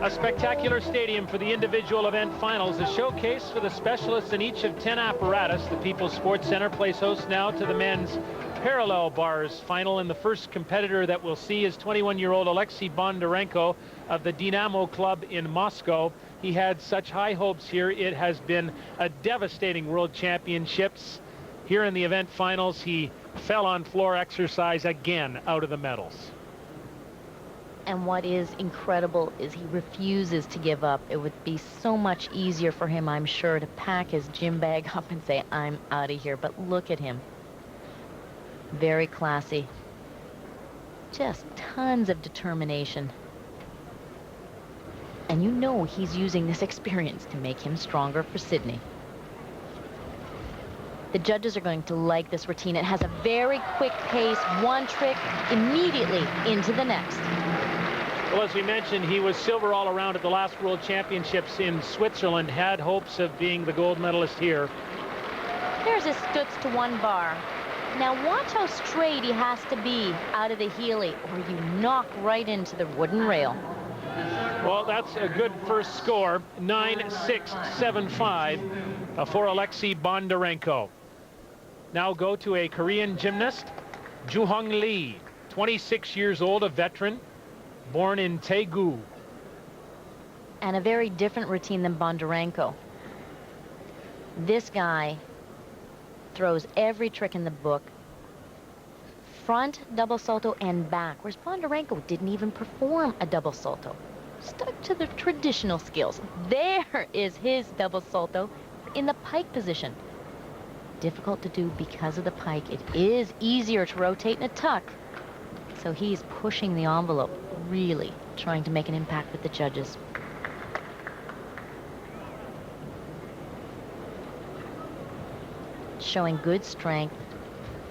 A spectacular stadium for the individual event finals, a showcase for the specialists in each of 10 apparatus. The People's Sports Center plays host now to the men's parallel bars final, and the first competitor that we'll see is 21-year-old Alexei Bondarenko of the Dynamo Club in Moscow. He had such high hopes here. It has been a devastating World Championships. Here in the event finals, he fell on floor exercise again, out of the medals. And what is incredible is he refuses to give up. It would be so much easier for him, I'm sure, to pack his gym bag up and say, I'm out of here. But look at him. Very classy. Just tons of determination. And you know he's using this experience to make him stronger for Sydney. The judges are going to like this routine. It has a very quick pace, one trick, immediately into the next. Well, as we mentioned, he was silver all around at the last World Championships in Switzerland, had hopes of being the gold medalist here. There's his stutz to one bar. Now watch how straight he has to be out of the Healy, or you knock right into the wooden rail. Well, that's a good first score, 9-6-7-5 for Alexei Bondarenko. Now go to a Korean gymnast, Joo-Hyung Lee, 26 years old, a veteran, born in Daegu. And a very different routine than Bondarenko. This guy throws every trick in the book. Front double salto and back, whereas Bondarenko didn't even perform a double salto. Stuck to the traditional skills. There is his double salto in the pike position. Difficult to do because of the pike. It is easier to rotate in a tuck. So he's pushing the envelope, really trying to make an impact with the judges. Showing good strength.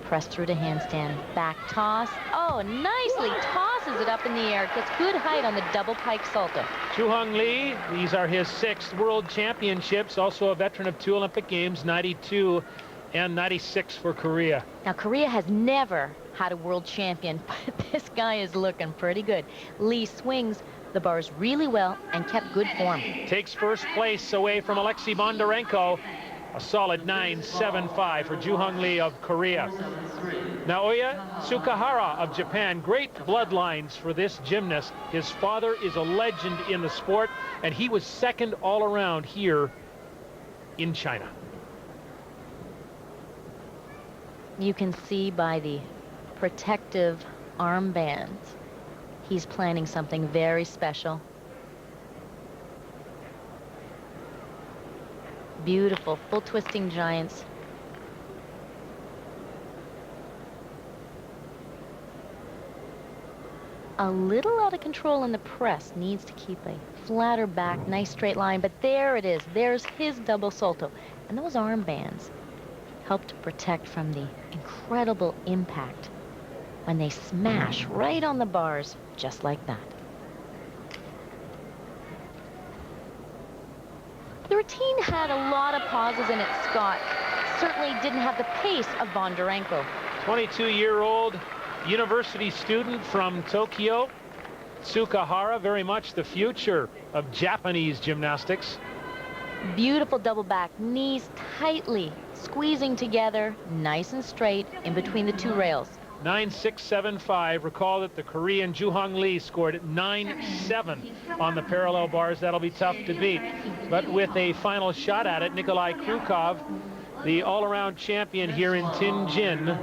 Press through to handstand. Back toss. Oh, nicely tosses it up in the air. Gets good height on the double pike salto. Joo-Hyung Lee, these are his 6th World Championships. Also a veteran of 2 Olympic Games, 92 and 96 for Korea. Now, Korea has never had a world champion, but this guy is looking pretty good. Lee swings the bars really well and kept good form. Takes first place away from Alexei Bondarenko. A solid 9-7-5 for Joo-Hyung Lee of Korea. Naoya Tsukahara of Japan. Great bloodlines for this gymnast. His father is a legend in the sport, and he was 2nd all around here in China. You can see by the protective armbands, he's planning something very special. Beautiful, full twisting giants. A little out of control in the press. Needs to keep a flatter back, nice straight line, but there it is. There's his double salto. And those armbands help to protect from the incredible impact when they smash right on the bars, just like that. The routine had a lot of pauses in it, Scott. Certainly didn't have the pace of Bondarenko. 22-year-old university student from Tokyo, Tsukahara, very much the future of Japanese gymnastics. Beautiful double back, knees tightly squeezing together, nice and straight in between the 2 rails. 9-6-7-5. Recall that the Korean Joo-Hyung Lee scored 9-7 on the parallel bars. That'll be tough to beat. But with a final shot at it, Nikolay Krukov, the all-around champion here in Tianjin,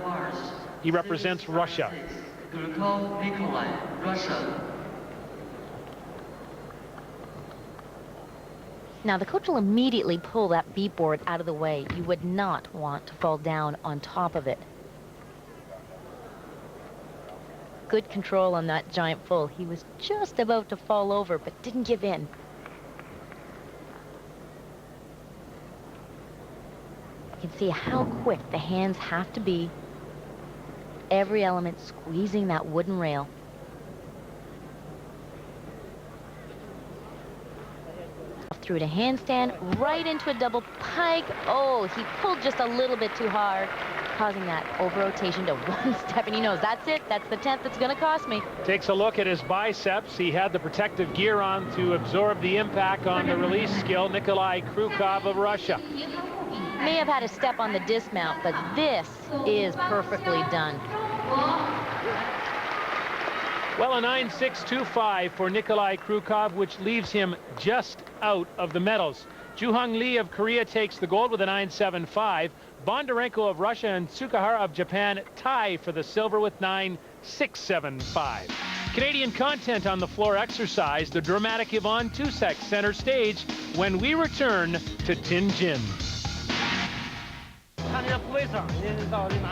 he represents Russia. Krukov, Nikolay, Russia. Now the coach will immediately pull that beat board out of the way. You would not want to fall down on top of it. Good control on that giant full. He was just about to fall over, but didn't give in. You can see how quick the hands have to be. Every element squeezing that wooden rail. Through to handstand, right into a double pike. Oh, he pulled just a little bit too hard. causing that over-rotation to one step, and he knows that's it. That's the 10th that's going to cost me. Takes a look at his biceps. He had the protective gear on to absorb the impact on the release skill. Nikolay Krukov of Russia. May have had a step on the dismount, but this is perfectly done. Well, a 9.625 for Nikolay Krukov, which leaves him just out of the medals. Joo-Hyung Lee of Korea takes the gold with a 9.75. Bondarenko of Russia and Tsukahara of Japan tie for the silver with 9.675. Canadian content on the floor exercise. The dramatic Yvonne Tousek center stage when we return to Tianjin.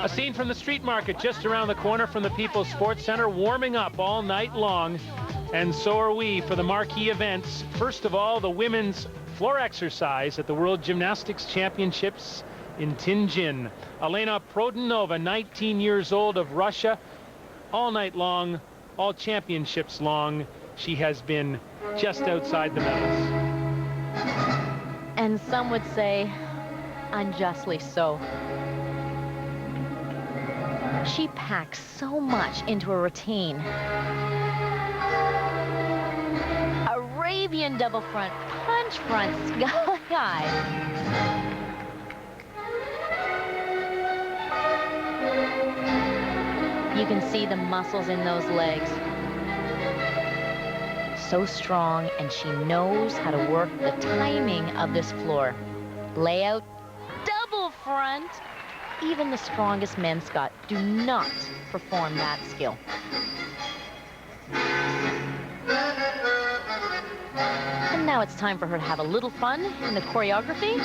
A scene from the street market just around the corner from the People's Sports Center, warming up all night long, and so are we for the marquee events. First of all, the women's floor exercise at the World Gymnastics Championships in Tianjin. Elena Produnova, 19 years old, of Russia, all night long, all championships long. She has been just outside the medals. And some would say unjustly so. She packs so much into a routine. Arabian double front, punch front, sky. You can see the muscles in those legs. So strong, and she knows how to work the timing of this floor. Layout, double front. Even the strongest men, Scott, do not perform that skill. And now it's time for her to have a little fun in the choreography.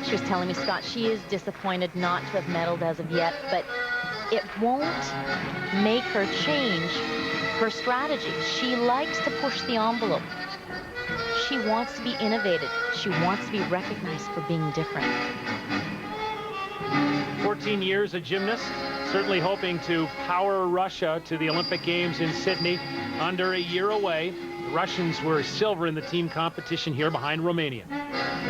She was telling me, Scott, she is disappointed not to have medaled as of yet, but it won't make her change her strategy. She likes to push the envelope. She wants to be innovative. She wants to be recognized for being different. 14 years a gymnast, certainly hoping to power Russia to the Olympic Games in Sydney, under a year away. The Russians were silver in the team competition here behind Romania.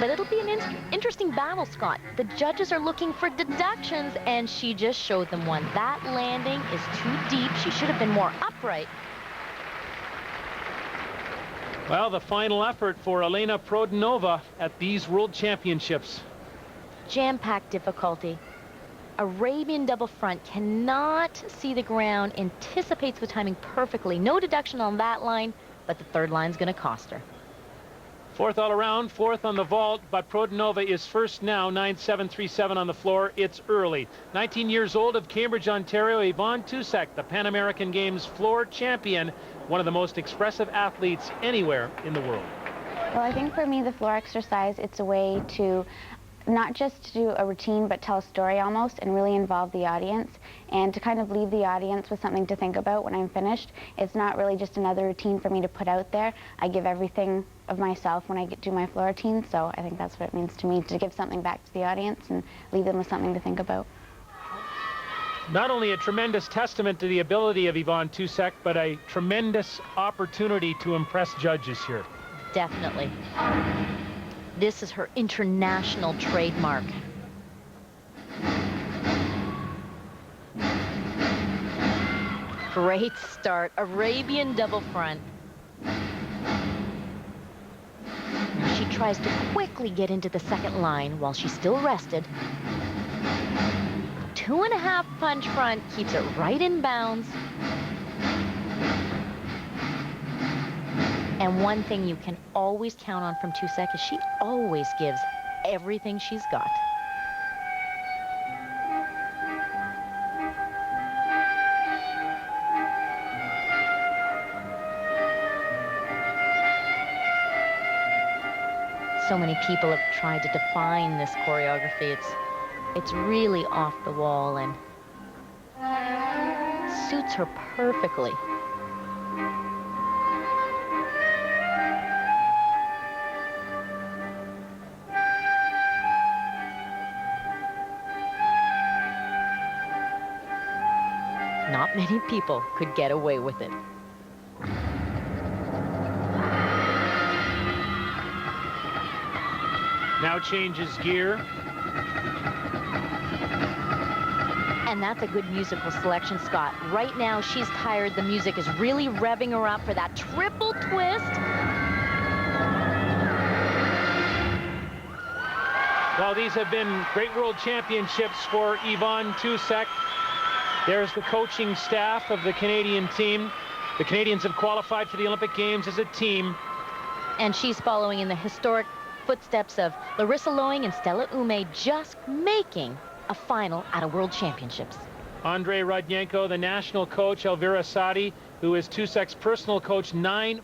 But it'll be an interesting battle, Scott. The judges are looking for deductions, and she just showed them one. That landing is too deep. She should have been more upright. Well, the final effort for Elena Produnova at these World Championships. Jam-packed difficulty. Arabian double front, cannot see the ground, anticipates the timing perfectly. No deduction on that line, but the third line's going to cost her. Fourth all around, fourth on the vault, but Produnova is first now, 9.737 on the floor. It's early. 19 years old, of Cambridge, Ontario, Yvonne Tousek, the Pan American Games floor champion, one of the most expressive athletes anywhere in the world. Well, I think for me, the floor exercise, it's a way to not just do a routine, but tell a story almost, and really involve the audience, and to kind of leave the audience with something to think about when I'm finished. It's not really just another routine for me to put out there. I give everything of myself when I do my floor routine, so I think that's what it means to me, to give something back to the audience and leave them with something to think about. Not only a tremendous testament to the ability of Yvonne Tousek, but a tremendous opportunity to impress judges here. Definitely. This is her international trademark. Great start. Arabian double front. She tries to quickly get into the second line while she's still rested. 2.5 punch front, keeps it right in bounds. And one thing you can always count on from Tousek is she always gives everything she's got. So many people have tried to define this choreography. It's really off the wall and suits her perfectly. Not many people could get away with it. Now changes gear. And that's a good musical selection, Scott. Right now, she's tired. The music is really revving her up for that triple twist. Well, these have been great world championships for Yvonne Tousek. There's the coaching staff of the Canadian team. The Canadians have qualified for the Olympic Games as a team. And she's following in the historic footsteps of Larissa Loeing and Stella Ume, just making a final at a World Championships. Andrei Rodyenko, the national coach, Elvira Sadi, who is Tousek's personal coach, 9-5.